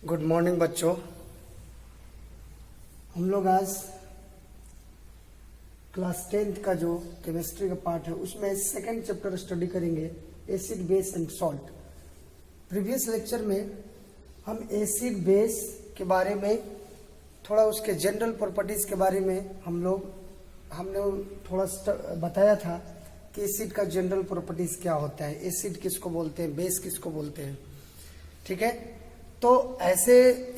Good morning बच्चों। हम लोग आज क्लास 10th का जो केमिस्ट्री का पार्ट है उसमें सेकंड चैप्टर स्टडी करेंगे, acid base and salt. Previous lecture में हम एसिड बेस के बारे में थोड़ा उसके जनरल प्रॉपर्टीज के बारे में हमने थोड़ा बताया था कि एसिड का जनरल प्रॉपर्टीज क्या होता है, एसिड किसको बोलते हैं, बेस किसको बोलते हैं। ठीक है, तो ऐसे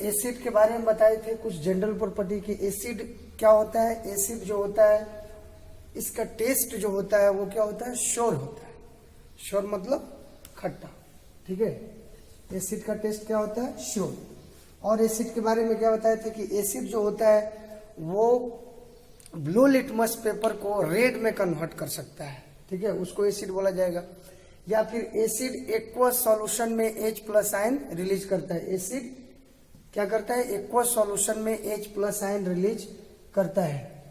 एसिड के बारे में बताए थे कुछ जनरल प्रॉपर्टी की। एसिड क्या होता है? एसिड जो होता है इसका टेस्ट जो होता है वो क्या होता है? श्योर होता है। श्योर मतलब खट्टा। ठीक है, एसिड का टेस्ट क्या होता है? श्योर। और एसिड के बारे में क्या बताए थे कि एसिड जो होता है वो ब्लू लिटमस पेपर को रेड में कन्वर्ट कर सकता है। ठीक है, उसको एसिड बोला जाएगा। या फिर एसिड एक्वस सॉल्यूशन में H प्लस आयन रिलीज करता है। एसिड क्या करता है? एक्वस सॉल्यूशन में H प्लस आयन रिलीज करता है।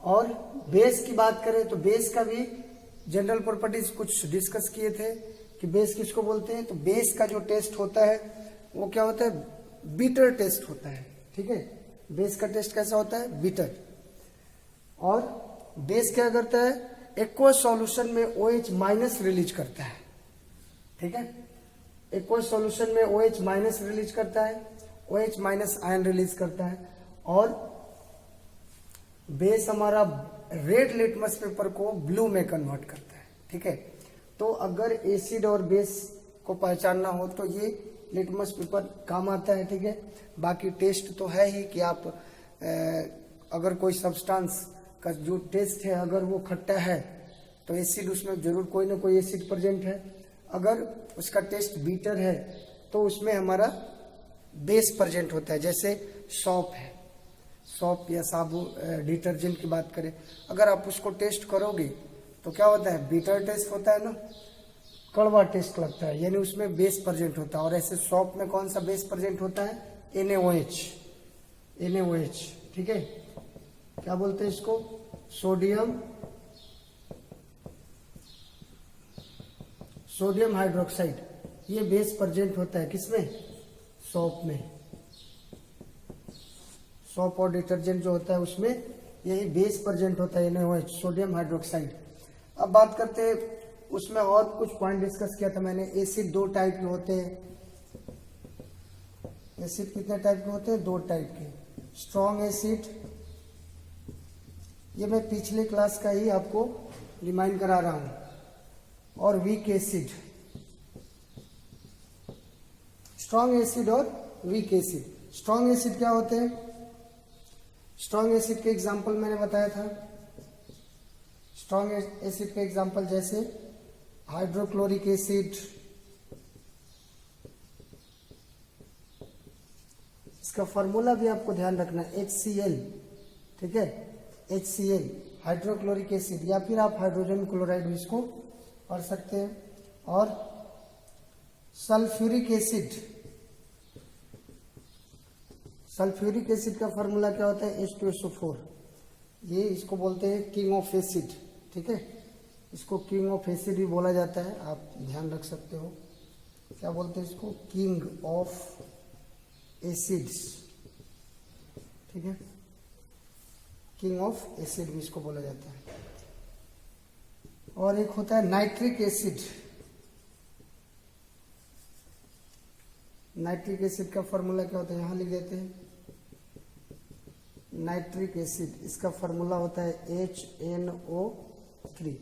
और बेस की बात करें तो बेस का भी जनरल प्रॉपर्टीज कुछ डिस्कस किए थे कि बेस किसको बोलते हैं। तो बेस का जो टेस्ट होता है वो क्या होता है? बीटर टेस्ट होता है। ठीक है, बेस का टेस्ट कैसा होता है? बीटर। और बेस क्या करता है? एक्वस सॉल्यूशन में OH माइनस रिलीज करता है। ठीक है, एक्वस सॉल्यूशन में OH माइनस रिलीज करता है, OH माइनस आयन रिलीज करता है। और बेस हमारा रेड लिटमस पेपर को ब्लू में कन्वर्ट करता है। ठीक है, तो अगर एसिड और बेस को पहचानना हो तो ये लिटमस पेपर काम आता है। ठीक है, बाकी टेस्ट तो है ही कि आप अगर कोई सब्सटेंस का जो टेस्ट है अगर वो खट्टा है तो एसिड उसमें जरूर कोई ना कोई एसिड प्रेजेंट है। अगर उसका टेस्ट बीटर है तो उसमें हमारा बेस प्रेजेंट होता है। जैसे सौंफ है, सौंफ या साबुन डिटर्जेंट की बात करें, अगर आप उसको टेस्ट करोगे तो क्या होता है? बीटर टेस्ट होता है ना, कड़वा टेस्ट लगता है, यानी उसमें बेस प्रेजेंट होता है। और ऐसे सौंफ में कौन सा बेस प्रेजेंट होता है? NaOH। NaOH। ठीक है, क्या बोलते हैं इसको? Sodium hydroxide. ये बेस प्रेजेंट होता है किसमें? सौंफ में। सौंफ और डिटर्जेंट जो होता है उसमें यही बेस प्रेजेंट होता है, NaOH, सोडियम हाइड्रोक्साइड। अब बात करते हैं उसमें और कुछ पॉइंट डिस्कस किया था मैंने। एसिड दो टाइप के होते हैं। एसिड कितने टाइप के होते हैं? दो टाइप के। स्ट्रॉन्ग एसिड, ये मैं पिछले क्लास का ही आपको रिमाइंड करा रहा हूं। और वीक एसिड। स्ट्रॉन्ग एसिड और वीक एसिड। स्ट्रॉन्ग एसिड क्या होते हैं? स्ट्रॉन्ग एसिड के एग्जांपल मैंने बताया था। स्ट्रॉन्ग एसिड के एग्जांपल जैसे हाइड्रोक्लोरिक एसिड, इसका फॉर्मूला भी आपको ध्यान रखना है, HCl। ठीक है, HCl हाइड्रोक्लोरिक एसिड, या फिर आप हाइड्रोजन क्लोराइड भी इसको पढ़ सकते हैं। और सल्फ्यूरिक एसिड। सल्फ्यूरिक एसिड का फॉर्मूला क्या होता है? H2SO4। ये इसको बोलते हैं किंग ऑफ एसिड। ठीक है, इसको किंग ऑफ एसिड भी बोला जाता है, आप ध्यान रख सकते हो। क्या बोलते हैं इसको? King of acids. ठीक है, किंग ऑफ एसिड भी इसको बोला जाता है। और एक होता है नाइट्रिक एसिड। नाइट्रिक एसिड का फॉर्मूला क्या होता है? यहां लिख देते हैं, नाइट्रिक एसिड, इसका फॉर्मूला होता है HNO3।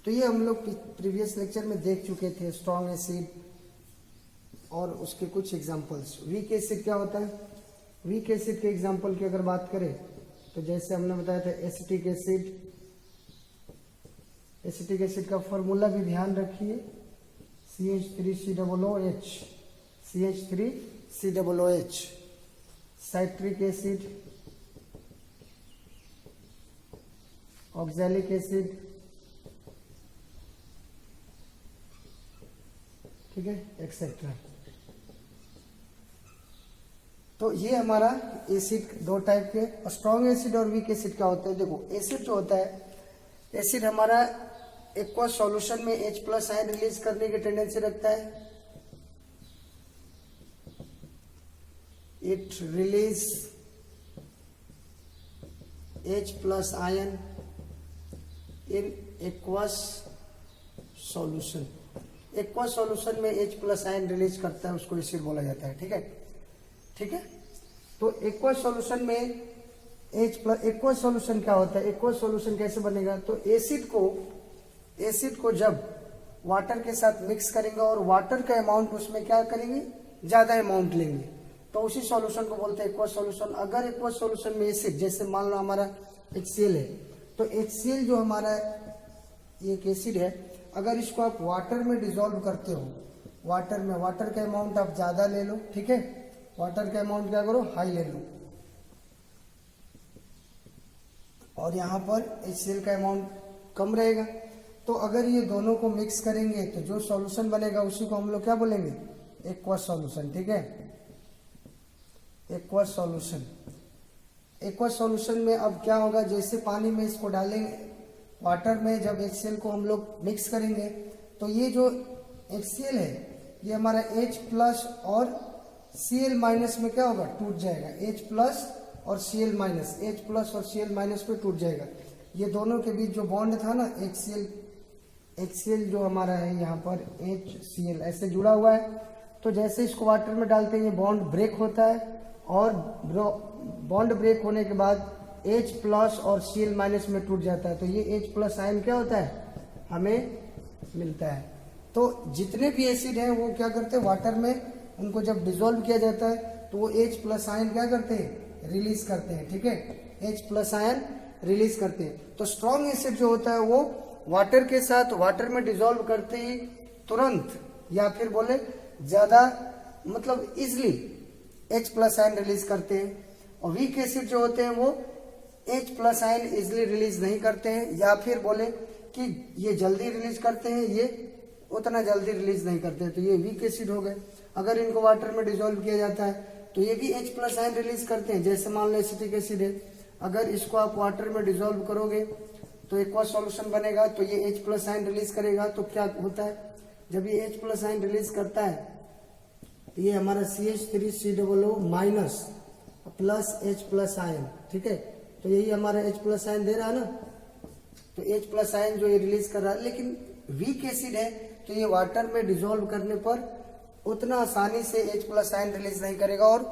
तो ये हम लोग प्रीवियस लेक्चर में देख चुके थे, स्ट्रॉन्ग एसिड और उसके कुछ एग्जांपल्स। वीक एसिड क्या होता है? वीक एसिड के एग्जांपल की अगर बात करें तो जैसे हमने बताया था एसिटिक एसिड। एसिटिक एसिड का फॉर्मूला भी ध्यान रखिए, CH3COOH। CH3COOH। Citric acid, oxalic acid. ठीक है, एक्सेट्रा। तो ये हमारा एसिड दो टाइप के। स्ट्रॉन्ग एसिड और वीक एसिड क्या होता है? देखो, एसिड जो होता है, एसिड हमारा एक्वस सॉल्यूशन में H प्लस आयन रिलीज करने की टेंडेंसी रखता है। it release H plus ion in aqueous solution. Aqueous solution में H प्लस आयन रिलीज करता है, उसको एसिड बोला जाता है। ठीक है, ठीक है। तो एक्वस सॉल्यूशन में H प्लस, एक्वस सॉल्यूशन क्या होता है, एक्वस सॉल्यूशन कैसे बनेगा, तो एसिड को जब वाटर के साथ मिक्स करेंगे और वाटर का अमाउंट उसमें क्या करेंगे, ज्यादा अमाउंट लेंगे, तो उसी सॉल्यूशन को बोलते हैं एक्वस सॉल्यूशन। अगर एक्वस सॉल्यूशन में एसिड, जैसे मान लो हमारा HCl है, तो HCl जो हमारा एक एसिड है, अगर इसको आप वाटर में डिसॉल्व करते हो, वाटर में, वाटर का अमाउंट आप ज्यादा ले लो, ठीक है, वाटर का अमाउंट क्या करो, हाई ले लो, और यहाँ पर HCl का अमाउंट कम रहेगा। तो अगर ये दोनों को मिक्स करेंगे तो जो सॉल्यूशन बनेगा उसी को हम लोग क्या बोलेंगे, एक्वस सॉल्यूशन। ठीक है, एक्वस सॉल्यूशन। एक्वस सॉल्यूशन में अब क्या होगा, जैसे पानी में इसको डालेंगे, वाटर में जब HCl को हम लोग मिक्स करेंगे, तो ये जो HCl है ये हमारा H प्लस और Cl माइनस में क्या होगा, टूट जाएगा। H प्लस और Cl माइनस, H प्लस और Cl माइनस में टूट जाएगा। ये दोनों के बीच जो बॉन्ड था ना, HCl जो हमारा है यहाँ पर HCl ऐसे जुड़ा हुआ है, तो जैसे इसको वाटर में डालते हैं ये बॉन्ड ब्रेक होता है, और बॉन्ड ब्रेक होने के बाद H प्लस और Cl माइनस में टूट जाता है, तो ये H प्लस आयन क्या होता है, हमें मिलता है। तो जितने भी एसिड हैं वो क्या करते हैं, वाटर में उनको जब डिसॉल्व किया जाता है तो वो H प्लस आयन क्या करते हैं, रिलीज करते हैं। ठीक है, H प्लस आयन रिलीज करते हैं। तो स्ट्रॉन्ग एसिड जो होता है वो वाटर के साथ, वाटर में डिसॉल्व करते ही तुरंत, या फिर बोले ज्यादा, मतलब easily H plus ion release करते हैं। और वीक एसिड जो होते हैं वो H plus ion easily release नहीं करते हैं, या फिर बोले कि ये जल्दी रिलीज करते हैं, ये उतना जल्दी रिलीज नहीं करते हैं, तो ये वीक एसिड हो गए। अगर इनको वाटर में डिसॉल्व किया जाता है तो ये भी H प्लस आयन रिलीज करते हैं। जैसे मान लो एसिटिक एसिड है, अगर इसको आप वाटर में डिसॉल्व करोगे तो एक्वस सॉल्यूशन बनेगा, तो ये H प्लस आयन रिलीज करेगा। तो क्या होता है, जब ये H प्लस आयन रिलीज करता है तो ये हमारा CH3COO minus plus H plus ion, ठीक है, तो यही हमारा H प्लस आयन दे रहा है ना, तो H प्लस आयन जो ये रिलीज कर रहा है। लेकिन वीक एसिड है तो ये वाटर में डिसॉल्व करने पर उतना आसानी से H प्लस आयन रिलीज नहीं करेगा, और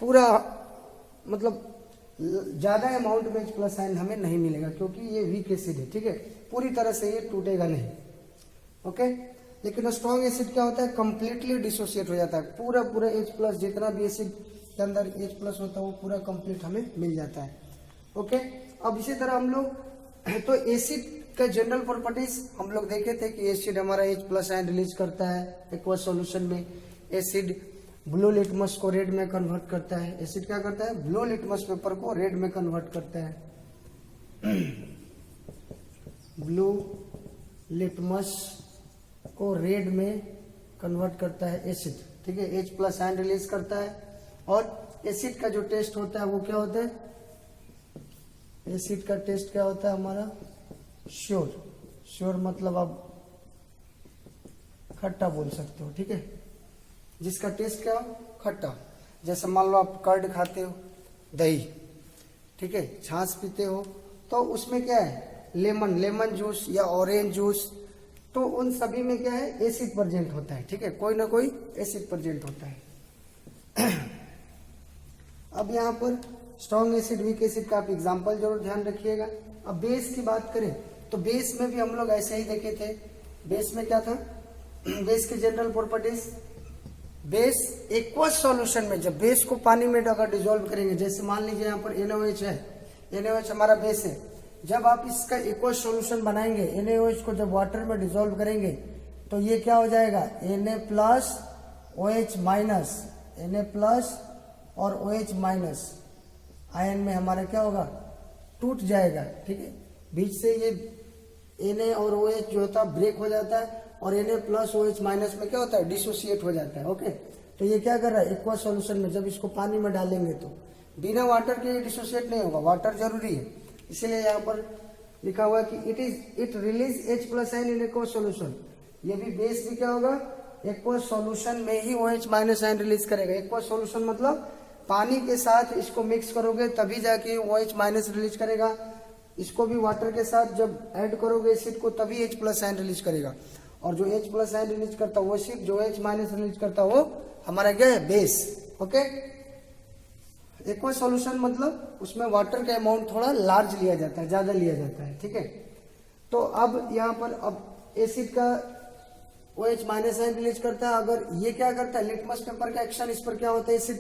पूरा मतलब ज्यादा अमाउंट में H प्लस आयन हमें नहीं मिलेगा, क्योंकि ये वीक एसिड है। ठीक है, पूरी तरह से ये टूटेगा नहीं। ओके, लेकिन स्ट्रॉन्ग एसिड क्या होता है, कंप्लीटली डिसोसिएट हो जाता है, पूरा H प्लस, जितना भी एसिड के अंदर H प्लस होता है वो पूरा कंप्लीट हमें मिल जाता है। ओके, अब इसी तरह हम लोग तो एसिड का जनरल प्रॉपर्टीज हम लोग देखे थे कि एसिड हमारा H प्लस आयन रिलीज करता है एक्वस सॉल्यूशन में। एसिड ब्लू लिटमस को रेड में कन्वर्ट करता है। एसिड क्या करता है, ब्लू लिटमस पेपर को रेड में कन्वर्ट करता है। ब्लू लिटमस को रेड में कन्वर्ट करता है एसिड। ठीक है, H प्लस आयन रिलीज करता है। और एसिड का जो टेस्ट होता है वो क्या होता है, एसिड का टेस्ट क्या होता है हमारा, श्योर मतलब आप खट्टा बोल सकते हो। ठीक है, जिसका टेस्ट क्या हो, खट्टा। जैसे मान लो आप कर्ड खाते हो, दही, ठीक है, छाछ पीते हो, तो उसमें क्या है, लेमन जूस या ऑरेंज जूस, तो उन सभी में क्या है, एसिड प्रेजेंट होता है। ठीक है, कोई ना कोई एसिड प्रेजेंट होता है। अब यहाँ पर स्ट्रॉन्ग एसिड, वीक एसिड का आप एग्जाम्पल जरूर ध्यान रखिएगा। अब बेस की बात करें तो बेस में भी हम लोग ऐसे ही देखे थे। बेस में क्या था, बेस की general properties, base aqueous solution में जब बेस को पानी में अगर डिसॉल्व करेंगे, जैसे मान लीजिए यहाँ पर NaOH है, NaOH हमारा बेस है, जब आप इसका एक्वस सॉल्यूशन बनाएंगे, NaOH को जब वाटर में डिसॉल्व करेंगे तो ये क्या हो जाएगा, Na plus OH minus, Na plus और OH माइनस आयन में हमारा क्या होगा, टूट जाएगा। ठीक है, बीच से ये Na और OH जो होता है ब्रेक हो जाता है, और Na प्लस OH माइनस में क्या होता है, डिसोसिएट हो जाता है। ओके, तो ये क्या कर रहा है, एक्वस सॉल्यूशन में जब इसको पानी में डालेंगे तो बिना वाटर के डिसोसिएट नहीं होगा, वाटर जरूरी है। इसीलिए यहाँ पर लिखा हुआ है कि it release H plus ion in aqueous solution. ये भी बेस भी क्या होगा, एक्वस सॉल्यूशन में ही OH माइनस आयन रिलीज करेगा। एक्वस सॉल्यूशन मतलब पानी के साथ इसको मिक्स करोगे तभी जाके OH माइनस रिलीज करेगा। इसको भी वाटर के साथ जब ऐड करोगे एसिड को तभी H प्लस आयन रिलीज करेगा। और जो H प्लस आयन रिलीज करता है वो एसिड, जो H माइनस रिलीज करता है वो हमारा क्या है, बेस। ओके, एक्वा सॉल्यूशन मतलब उसमें वाटर का अमाउंट थोड़ा लार्ज लिया जाता है, ज्यादा लिया जाता है। ठीक है, तो अब यहाँ पर अब एसिड का OH माइनस आयन रिलीज करता है। अगर ये क्या करता है, लिटमस पेपर का एक्शन इस पर क्या होता है, एसिड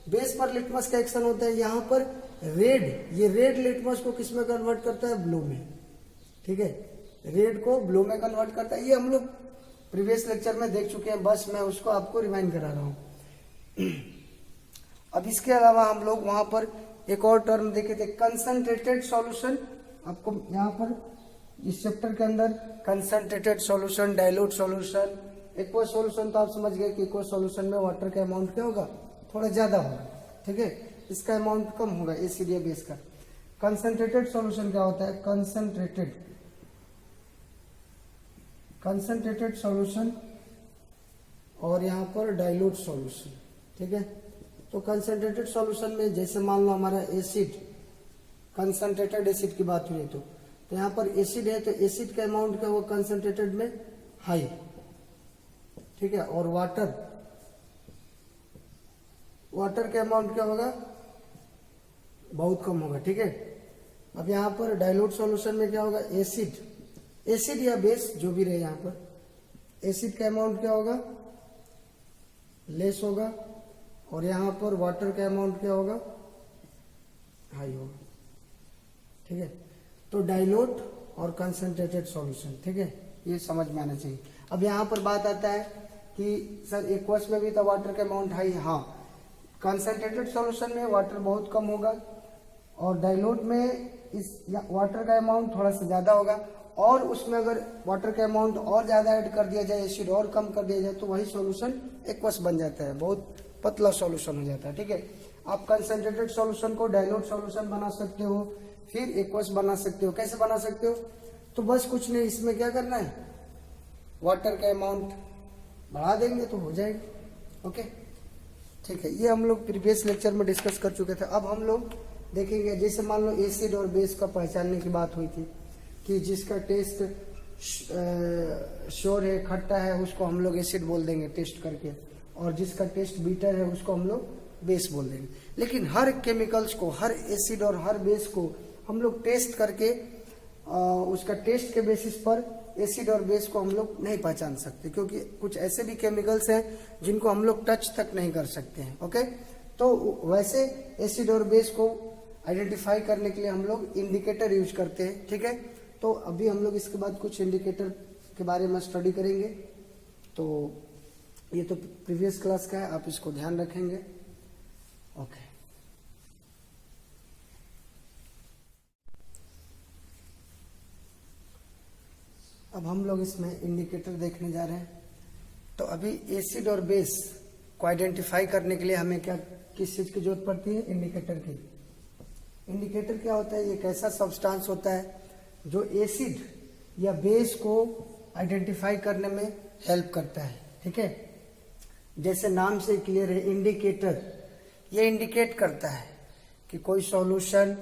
बेस पर लिटमस का एक्शन होता है। यहाँ पर रेड, ये रेड लिटमस को किस में कन्वर्ट करता है, ब्लू में। ठीक है, रेड को ब्लू में कन्वर्ट करता है। ये हम लोग प्रीवियस लेक्चर में देख चुके हैं, बस मैं उसको आपको रिमाइंड करा रहा हूं। अब इसके अलावा हम लोग वहां पर एक और टर्म देखे थे, कंसंट्रेटेड सॉल्यूशन। आपको यहाँ पर इस चैप्टर के अंदर concentrated solution, dilute solution, aqua solution तो आप समझ गए कि एक्वा सॉल्यूशन में वाटर का अमाउंट क्या होगा, थोड़ा ज्यादा होगा। ठीक है, इसका अमाउंट कम होगा एसिड या बेस का। कंसंट्रेटेड सॉल्यूशन क्या होता है, कंसंट्रेटेड सॉल्यूशन और यहाँ पर डाइल्यूट सॉल्यूशन। ठीक है, तो कंसंट्रेटेड सॉल्यूशन में जैसे मान लो हमारा एसिड, कंसंट्रेटेड एसिड की बात हुई तो यहाँ पर एसिड है तो एसिड का अमाउंट क्या होगा कंसंट्रेटेड में, हाई। ठीक है, और वाटर का अमाउंट क्या होगा, बहुत कम होगा। ठीक है, अब यहाँ पर डाइल्यूट सॉल्यूशन में क्या होगा, एसिड या बेस जो भी रहे, यहाँ पर एसिड का अमाउंट क्या होगा, लेस होगा, और यहाँ पर वाटर का अमाउंट क्या होगा, हाई होगा। ठीक है, तो डाइल्यूट और कंसंट्रेटेड सॉल्यूशन। ठीक है, ये समझ में आना चाहिए। अब यहाँ पर बात आता है कि सर एक्वस में भी तो वाटर का अमाउंट हाई, हाँ, कंसंट्रेटेड सॉल्यूशन में वाटर बहुत कम होगा और डाइल्यूट में इस वाटर का अमाउंट थोड़ा सा ज्यादा होगा। और उसमें अगर वाटर का अमाउंट और ज्यादा ऐड कर दिया जाए, एसिड और कम कर दिया जाए, तो वही सॉल्यूशन एक्वस बन जाता है, बहुत पतला सॉल्यूशन हो जाता है। ठीक है, आप कंसंट्रेटेड सॉल्यूशन को डाइल्यूट सॉल्यूशन बना सकते हो, फिर एक्वस बना सकते हो। कैसे बना सकते हो, तो बस कुछ नहीं, इसमें क्या करना है, वाटर का अमाउंट बढ़ा देंगे तो हो जाएगा। ओके, ठीक है, ये हम लोग प्रीवियस लेक्चर में डिस्कस कर चुके थे। अब हम लोग देखेंगे, जैसे मान लो एसिड और बेस का पहचानने की बात हुई थी कि जिसका टेस्ट श्योर है, खट्टा है, उसको हम लोग एसिड बोल देंगे टेस्ट करके, और जिसका टेस्ट बीटर है उसको हम लोग बेस बोल देंगे। लेकिन हर केमिकल्स को, हर एसिड और हर बेस को हम लोग टेस्ट करके उसका टेस्ट के बेसिस पर एसिड और बेस को हम लोग नहीं पहचान सकते, क्योंकि कुछ ऐसे भी केमिकल्स हैं जिनको हम लोग टच तक नहीं कर सकते हैं। ओके, तो वैसे एसिड और बेस को आइडेंटिफाई करने के लिए हम लोग इंडिकेटर यूज करते हैं। ठीक है, तो अभी हम लोग इसके बाद कुछ इंडिकेटर के बारे में स्टडी करेंगे। तो ये तो प्रीवियस क्लास का है, आप इसको ध्यान रखेंगे। ओके, अब हम लोग इसमें इंडिकेटर देखने जा रहे हैं। तो अभी एसिड और बेस को आइडेंटिफाई करने के लिए हमें क्या, किस चीज की जरूरत पड़ती है, इंडिकेटर की। इंडिकेटर क्या होता है, ये एक ऐसा सब्सटेंस होता है जो एसिड या बेस को आइडेंटिफाई करने में हेल्प करता है। ठीक है, जैसे नाम से क्लियर है, इंडिकेटर, ये इंडिकेट करता है कि कोई सॉल्यूशन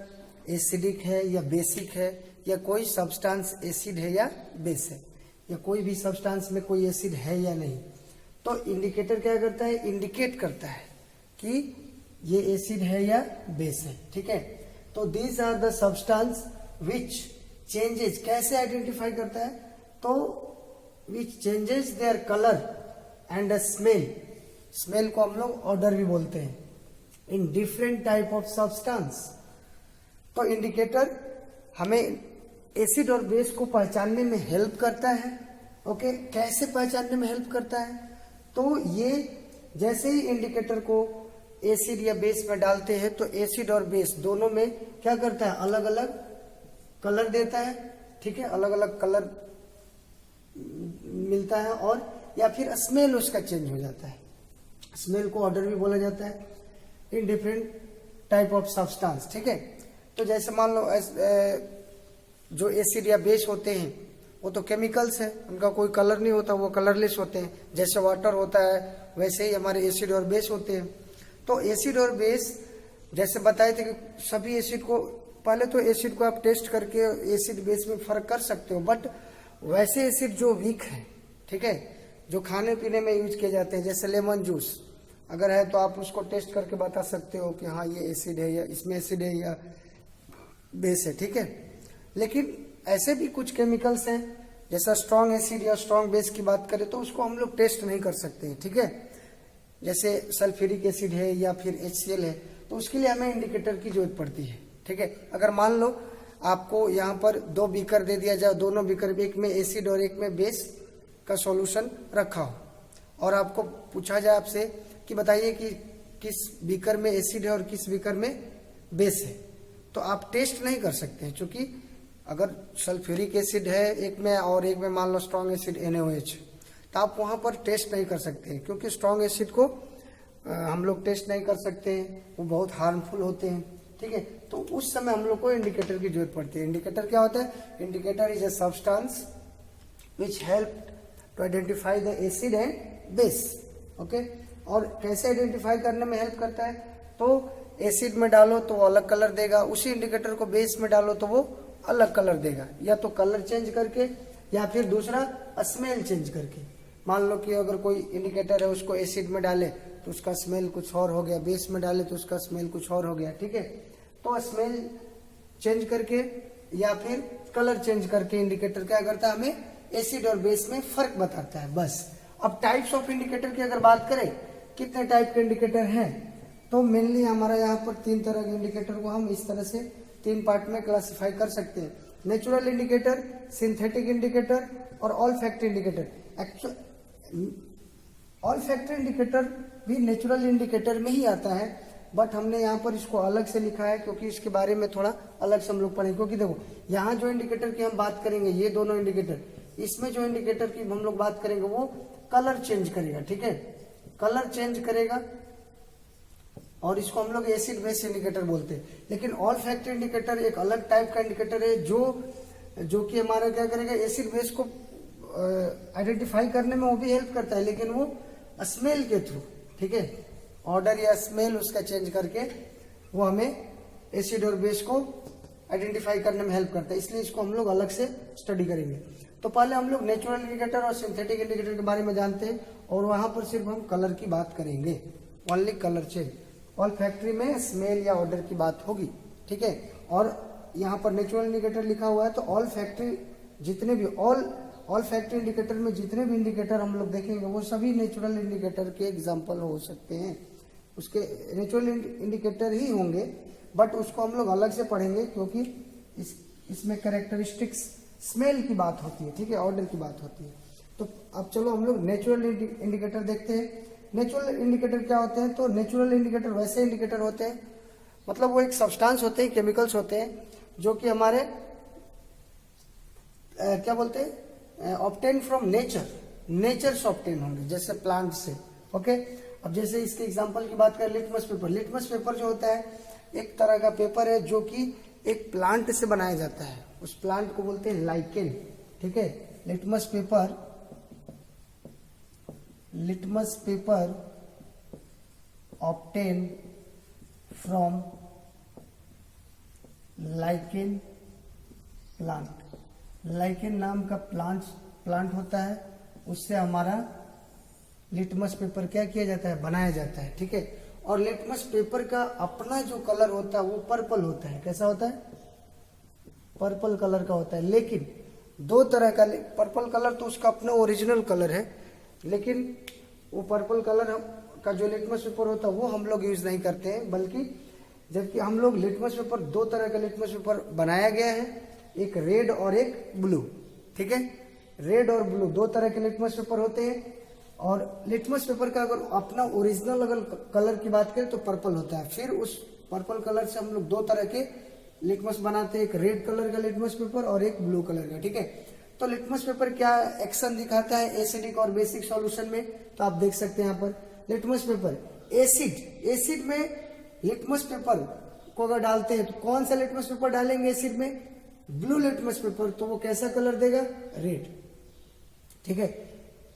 एसिडिक है या बेसिक है, या कोई सब्सटेंस एसिड है या बेस है, या कोई भी सब्सटेंस में कोई एसिड है या नहीं। तो इंडिकेटर क्या करता है, इंडिकेट करता है कि ये एसिड है या बेस है। ठीक है, तो these are the substance which changes, कैसे आइडेंटिफाई करता है, तो which changes their colour and smell, smell को हम लोग ऑर्डर भी बोलते हैं, in different type of substance. तो इंडिकेटर हमें एसिड और बेस को पहचानने में हेल्प करता है। ओके, कैसे पहचानने में हेल्प करता है, तो ये जैसे ही इंडिकेटर को एसिड या बेस में डालते हैं तो एसिड और बेस दोनों में क्या करता है, अलग अलग कलर देता है। ठीक है, अलग अलग कलर मिलता है, और या फिर स्मेल उसका चेंज हो जाता है। स्मेल को ऑर्डर भी बोला जाता है, इन डिफरेंट टाइप ऑफ सब्सटेंस। ठीक है, तो जैसे मान लो जो एसिड या बेस होते हैं वो तो केमिकल्स है, उनका कोई कलर नहीं होता, वो कलरलेस होते हैं। जैसे वाटर होता है वैसे ही हमारे एसिड और बेस होते हैं। तो एसिड और बेस जैसे बताए थे कि सभी एसिड को, पहले तो एसिड को आप टेस्ट करके एसिड बेस में फर्क कर सकते हो, बट वैसे एसिड जो वीक है, ठीक है, जो खाने पीने में यूज किए जाते हैं, जैसे लेमन जूस अगर है तो आप उसको टेस्ट करके बता सकते हो कि हाँ ये एसिड है या इसमें एसिड है या बेस है, ठीक है। लेकिन ऐसे भी कुछ केमिकल्स हैं, जैसा स्ट्रॉन्ग एसिड या स्ट्रॉन्ग बेस की बात करें तो उसको हम लोग टेस्ट नहीं कर सकते हैं, ठीक है। जैसे सल्फ्यूरिक एसिड है या फिर HCl है, तो उसके लिए हमें इंडिकेटर की जरूरत पड़ती है, ठीक है। अगर मान लो आपको यहाँ पर 2 बीकर दे दिया जाए, दोनों बीकर, एक में एसिड और एक में बेस का सॉल्यूशन रखा हो, और आपको पूछा जाए आपसे कि बताइए कि किस बीकर में एसिड है और किस बीकर में बेस है, तो आप टेस्ट नहीं कर सकते हैं, क्योंकि अगर सल्फ्यूरिक एसिड है एक में और एक में मान लो स्ट्रॉन्ग एसिड NaOH, तो आप वहां पर टेस्ट नहीं कर सकते हैं, क्योंकि स्ट्रॉन्ग एसिड को हम लोग टेस्ट नहीं कर सकते हैं, वो बहुत हार्मफुल होते हैं, ठीक है। तो उस समय हम लोग को इंडिकेटर की जरूरत पड़ती है। इंडिकेटर क्या होता है? Indicator is a substance which help to identify the acid and base, okay. और कैसे आइडेंटिफाई करने में हेल्प करता है? तो एसिड में डालो तो वो अलग कलर देगा, उसी इंडिकेटर को बेस में डालो तो वो अलग कलर देगा, या तो कलर चेंज करके या फिर दूसरा स्मेल चेंज करके। मान लो कि अगर कोई इंडिकेटर है उसको एसिड में डाले तो उसका स्मेल कुछ और हो गया, बेस में डाले तो उसका स्मेल कुछ और हो गया, ठीक है। तो स्मेल चेंज करके या फिर कलर चेंज करके इंडिकेटर क्या करता है? हमें एसिड और बेस में फर्क बताता है, बस। अब टाइप्स ऑफ इंडिकेटर की अगर बात करें, कितने टाइप के इंडिकेटर हैं, तो मेनली हमारा यहाँ पर 3 तरह के इंडिकेटर को हम इस तरह से 3 पार्ट में क्लासिफाई कर सकते हैं। नेचुरल इंडिकेटर, सिंथेटिक इंडिकेटर और all factor indicator. Actual all factor indicator भी नेचुरल इंडिकेटर में ही आता है, बट हमने यहाँ पर इसको अलग से लिखा है क्योंकि इसके बारे में थोड़ा अलग से हम लोग पढ़ेंगे। क्योंकि देखो यहाँ जो इंडिकेटर की हम बात करेंगे, ये दोनों इंडिकेटर, इसमें जो इंडिकेटर की हम लोग बात करेंगे वो कलर चेंज करेगा, ठीक है, कलर चेंज करेगा, और इसको हम लोग एसिड बेस इंडिकेटर बोलते हैं। लेकिन ऑल फैक्टर इंडिकेटर एक अलग टाइप का इंडिकेटर है जो कि हमारा क्या करेगा, एसिड बेस को आइडेंटिफाई करने में वो भी हेल्प करता है, लेकिन वो स्मेल के थ्रू, ठीक है, ऑर्डर या स्मेल उसका चेंज करके वो हमें एसिड और बेस को आइडेंटिफाई करने में हेल्प करता है। इसलिए इसको हम लोग अलग से स्टडी करेंगे। तो पहले हम लोग नेचुरल इंडिकेटर और सिंथेटिक इंडिकेटर के बारे में जानते हैं, और वहां पर सिर्फ हम कलर की बात करेंगे, only colour change. All factory में स्मेल या ऑर्डर की बात होगी, ठीक है। और यहाँ पर नेचुरल इंडिकेटर लिखा हुआ है, तो ऑल फैक्ट्री जितने भी ऑल फैक्ट्री इंडिकेटर में जितने भी इंडिकेटर हम लोग देखेंगे वो सभी नेचुरल इंडिकेटर के एग्जांपल हो सकते हैं, उसके नेचुरल इंडिकेटर ही होंगे, बट उसको हम लोग अलग से पढ़ेंगे क्योंकि इसमें कैरेक्टरिस्टिक्स स्मेल की बात होती है, ठीक है, ऑर्डर की बात होती है। तो अब चलो हम लोग नेचुरल इंडिकेटर देखते हैं। नेचुरल इंडिकेटर क्या होते हैं? तो नेचुरल इंडिकेटर वैसे इंडिकेटर होते हैं, मतलब वो एक सब्सटेंस होते हैं, केमिकल्स होते हैं जो कि हमारे क्या बोलते हैं, ऑब्टेन फ्रॉम नेचर से ऑब्टेन होंगे, जैसे प्लांट से, ओके। अब जैसे इसके एग्जांपल की बात करें, लिटमस पेपर। लिटमस पेपर जो होता है एक तरह का पेपर है जो कि एक प्लांट से बनाया जाता है, उस प्लांट को बोलते हैं लाइकेन, ठीक है। Litmus paper obtain from lichen plant. Lichen नाम का प्लांट होता है, उससे हमारा लिटमस पेपर क्या किया जाता है, बनाया जाता है, ठीक है। और लिटमस पेपर का अपना जो कलर होता है वो पर्पल होता है। कैसा होता है? पर्पल कलर का होता है। लेकिन 2 तरह का पर्पल कलर तो उसका अपना ओरिजिनल कलर है, लेकिन वो पर्पल कलर का जो लिटमस पेपर होता है वो हम लोग यूज नहीं करते हैं, बल्कि जबकि हम लोग लिटमस पेपर 2 तरह का लिटमस पेपर बनाया गया है, एक रेड और एक ब्लू, ठीक है। रेड और ब्लू 2 तरह के लिटमस पेपर होते हैं, और लिटमस पेपर का अगर अपना ओरिजिनल अगर कलर की बात करें तो पर्पल होता है। फिर उस पर्पल कलर से हम लोग 2 तरह के लिटमस बनाते हैं, एक रेड कलर का लिटमस पेपर और एक ब्लू कलर का, ठीक है। तो लिटमस पेपर क्या एक्शन दिखाता है एसिडिक और बेसिक सॉल्यूशन में, तो आप देख सकते हैं यहाँ पर लिटमस पेपर एसिड में लिटमस पेपर को अगर डालते हैं तो कौन सा लिटमस पेपर डालेंगे एसिड में? ब्लू लिटमस पेपर, तो वो कैसा कलर देगा? रेड, ठीक है।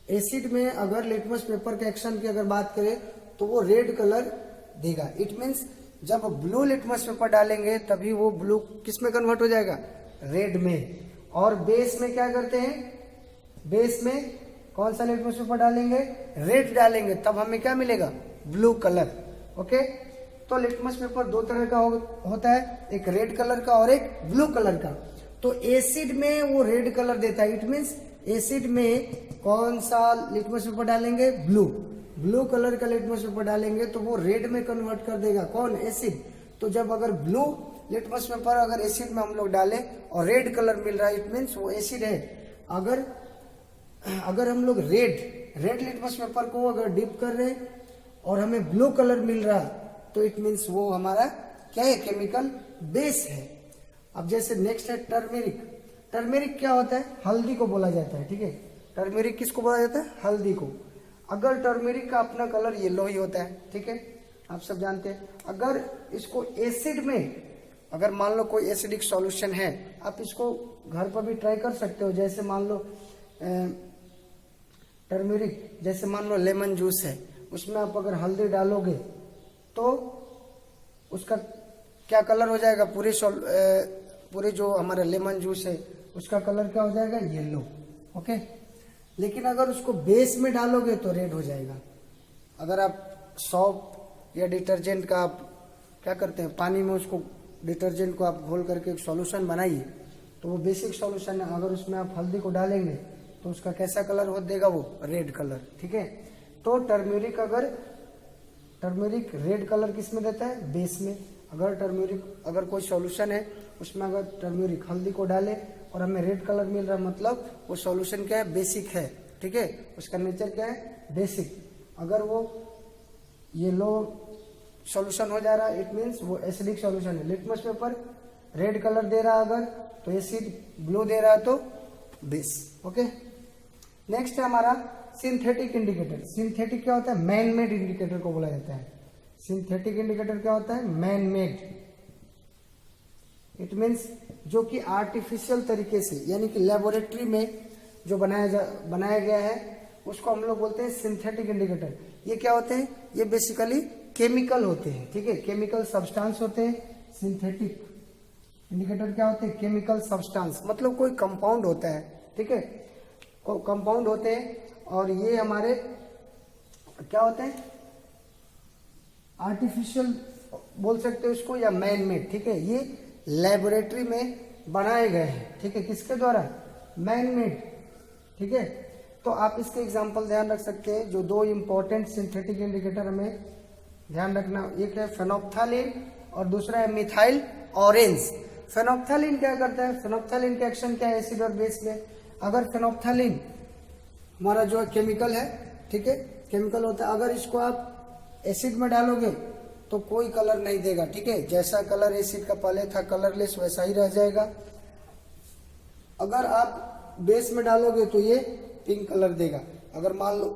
एसिड में अगर लिटमस पेपर के एक्शन की अगर बात करें तो वो रेड कलर देगा। इट मीन्स जब ब्लू लिटमस पेपर डालेंगे तभी वो ब्लू किस में कन्वर्ट हो जाएगा, रेड में। और बेस में क्या करते हैं, बेस में कौन सा लिटमस पेपर डालेंगे, रेड डालेंगे, तब हमें क्या मिलेगा, ब्लू कलर। ओके, तो लिटमस पेपर दो तरह का होता है, एक रेड कलर का और एक ब्लू कलर का। तो एसिड में वो रेड कलर देता है, इट मीन्स एसिड में कौन सा लिटमस पेपर डालेंगे, ब्लू कलर का लिटमस पेपर डालेंगे तो वो रेड में कन्वर्ट कर देगा, कौन, एसिड। तो जब अगर ब्लू लिटमस पेपर अगर एसिड में हम लोग डालें और रेड कलर मिल रहा है, इट मीन्स वो एसिड है। अगर हम लोग रेड लिटमस पेपर को अगर डिप कर रहे हैं और हमें ब्लू कलर मिल रहा तो इट मीन्स वो हमारा क्या है, केमिकल बेस है। अब जैसे नेक्स्ट है टर्मेरिक। टर्मेरिक क्या होता है, हल्दी को बोला जाता है, ठीक है। टर्मेरिक किसको बोला जाता है, हल्दी को। अगर टर्मेरिक का अपना कलर येलो ही होता है, ठीक है, आप सब जानते हैं। अगर इसको एसिड में, अगर मान लो कोई एसिडिक सॉल्यूशन है, आप इसको घर पर भी ट्राई कर सकते हो। जैसे मान लो टर्मेरिक, जैसे मान लो लेमन जूस है, उसमें आप अगर हल्दी डालोगे तो उसका क्या कलर हो जाएगा, पूरे जो हमारा लेमन जूस है उसका कलर क्या हो जाएगा, येलो। ओके, लेकिन अगर उसको बेस में डालोगे तो रेड हो जाएगा। अगर आप सॉप या डिटर्जेंट का आप क्या करते हैं, पानी में उसको डिटर्जेंट को आप घोल करके एक सॉल्यूशन बनाइए, तो वो बेसिक सॉल्यूशन है। अगर उसमें आप हल्दी को डालेंगे तो उसका कैसा कलर हो देगा, वो रेड कलर, ठीक है। तो टर्मेरिक रेड कलर किस में देता है, बेस में। अगर कोई सॉल्यूशन है उसमें अगर टर्मेरिक हल्दी को डाले और हमें रेड कलर मिल रहा, मतलब वो सॉल्यूशन क्या है, बेसिक है, ठीक है, उसका नेचर क्या है, बेसिक। अगर वो येलो सॉल्यूशन हो जा रहा है, इट मीन्स वो एसिडिक सॉल्यूशन है। लिटमस पेपर रेड कलर दे रहा अगर तो एसिड, ब्लू दे रहा तो बेस। ओके, नेक्स्ट है हमारा सिंथेटिक इंडिकेटर। सिंथेटिक क्या होता है, मैन मेड इंडिकेटर को बोला जाता है। सिंथेटिक इंडिकेटर क्या होता है, मैन मेड। इट मीन्स जो कि आर्टिफिशियल तरीके से, यानी कि लेबोरेटरी में जो बनाया गया है, उसको हम लोग बोलते हैं सिंथेटिक इंडिकेटर। ये क्या होते हैं, ये बेसिकली केमिकल होते हैं, ठीक है, केमिकल सब्सटेंस होते हैं। सिंथेटिक इंडिकेटर क्या होते हैं, केमिकल सब्सटेंस, मतलब कोई कंपाउंड होता है, ठीक है, कंपाउंड होते हैं। और ये हमारे क्या होते हैं, आर्टिफिशियल बोल सकते हो इसको या मैन मेड, ठीक है। ये लेबोरेटरी में बनाए गए हैं, ठीक है, किसके द्वारा, मैन मेड, ठीक है। तो आप इसके एग्जांपल ध्यान रख सकते हैं। जो दो इंपॉर्टेंट सिंथेटिक इंडिकेटर हमें ध्यान रखना, एक है फेनोप्थालीन और दूसरा है मिथाइल ऑरेंज। फेनोप्थालीन क्या करता है, फेनोप्थालीन का एक्शन क्या है एसिड और बेस में। अगर फेनोप्थालीन हमारा जो केमिकल है, ठीक है, केमिकल होता है, अगर इसको आप एसिड में डालोगे तो कोई कलर नहीं देगा, ठीक है, जैसा कलर एसिड का पहले था कलरलेस वैसा ही रह जाएगा। अगर आप बेस में डालोगे तो ये पिंक कलर देगा। अगर मान लो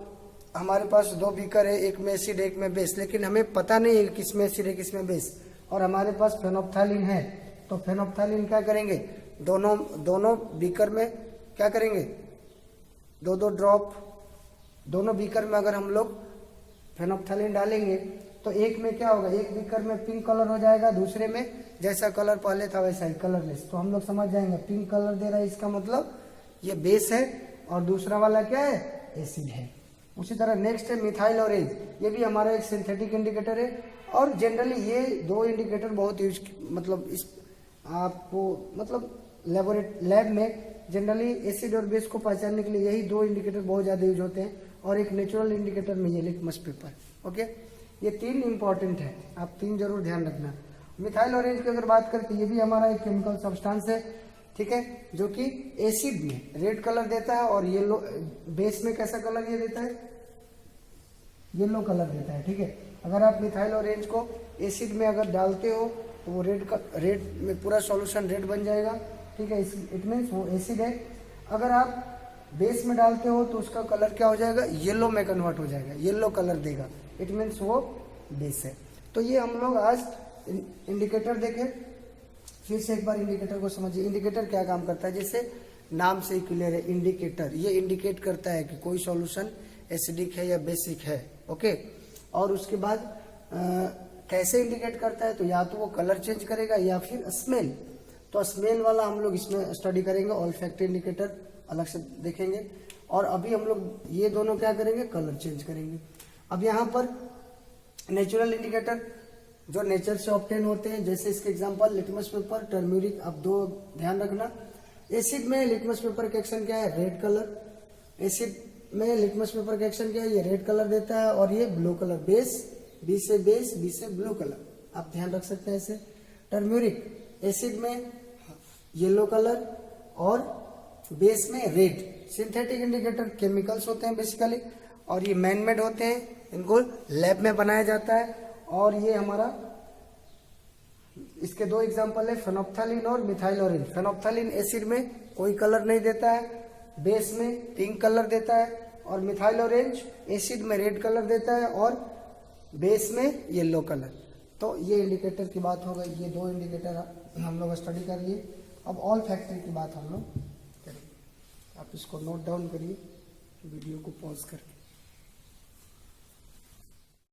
हमारे पास दो बीकर है, एक में एसिड एक में बेस, लेकिन हमें पता नहीं है किस में एसिड है किस में बेस, और हमारे पास फेनोप्थालीन है, तो फेनोप्थालीन क्या करेंगे, दोनों बीकर में क्या करेंगे, दो ड्रॉप दोनों बीकर में अगर हम लोग फेनोप्थालीन डालेंगे तो एक में क्या होगा, एक बीकर में पिंक कलर हो जाएगा, दूसरे में जैसा कलर पहले था वैसा ही कलरलेस। तो हम लोग समझ जाएंगे पिंक कलर दे रहा है, इसका मतलब ये बेस है और दूसरा वाला क्या है, एसिड है। उसी तरह नेक्स्ट है मिथाइल ऑरेंज, ये भी हमारा एक सिंथेटिक इंडिकेटर है। और जनरली ये दो इंडिकेटर बहुत यूज, मतलब इस आपको मतलब लैब में जनरली एसिड और बेस को पहचानने के लिए यही दो इंडिकेटर बहुत ज्यादा यूज होते हैं। और एक नेचुरल इंडिकेटर में ये लिटमस पेपर। ओके, ये तीन इंपॉर्टेंट है, आप तीन जरूर ध्यान रखना। मिथाइल ऑरेंज की अगर बात करें तो ये भी हमारा एक केमिकल सब्सटेंस है, ठीक है, जो कि एसिड में रेड कलर देता है और येलो, बेस में कैसा कलर ये देता है, येलो कलर देता है, ठीक है। अगर आप मिथाइल ऑरेंज को एसिड में अगर डालते हो तो वो रेड में पूरा सॉल्यूशन रेड बन जाएगा, ठीक है, इट मीन्स वो एसिड है। अगर आप बेस में डालते हो तो उसका कलर क्या हो जाएगा, येलो में कन्वर्ट हो जाएगा, येलो कलर देगा, इट मीन्स वो बेस है। तो ये हम लोग आज इंडिकेटर देखे। फिर से एक बार इंडिकेटर को समझिए। इंडिकेटर क्या काम करता है, जैसे नाम से ही क्लियर है, इंडिकेटर ये इंडिकेट करता है कि कोई सॉल्यूशन एसिडिक है या बेसिक है। ओके, और उसके बाद कैसे इंडिकेट करता है, तो या तो वो कलर चेंज करेगा या फिर स्मेल। तो स्मेल वाला हम लोग इसमें स्टडी करेंगे, ऑल्फैक्टरी इंडिकेटर अलग से देखेंगे। और अभी हम लोग ये दोनों क्या करेंगे, कलर चेंज करेंगे। अब यहाँ पर नेचुरल इंडिकेटर जो नेचर से ऑब्टेन होते हैं, जैसे इसके एग्जांपल लिटमस पेपर, टर्मरिक। अब दो ध्यान रखना, एसिड में लिटमस पेपर का एक्शन क्या है, रेड कलर। एसिड में लिटमस पेपर का एक्शन क्या है, ये रेड कलर देता है और ये ब्लू कलर। बेस, बी से ब्लू कलर, आप ध्यान रख सकते हैं ऐसे। टर्मरिक एसिड में येलो कलर और बेस में रेड। सिंथेटिक इंडिकेटर केमिकल्स होते हैं बेसिकली, और ये मैनमेड होते हैं, इनको लैब में बनाया जाता है। और ये हमारा इसके दो एग्जांपल है, फेनोप्थैलिन और मिथाइल ऑरेंज। फेनोप्थैलिन एसिड में कोई कलर नहीं देता है, बेस में पिंक कलर देता है, और मिथाइल ऑरेंज एसिड में रेड कलर देता है और बेस में येलो कलर। तो ये इंडिकेटर की बात हो गई, ये दो इंडिकेटर हम लोग स्टडी कर लिए। अब ऑल्फैक्टरी की बात हम लोग करेंगे। आप इसको नोट डाउन करिए, वीडियो को पॉज करके।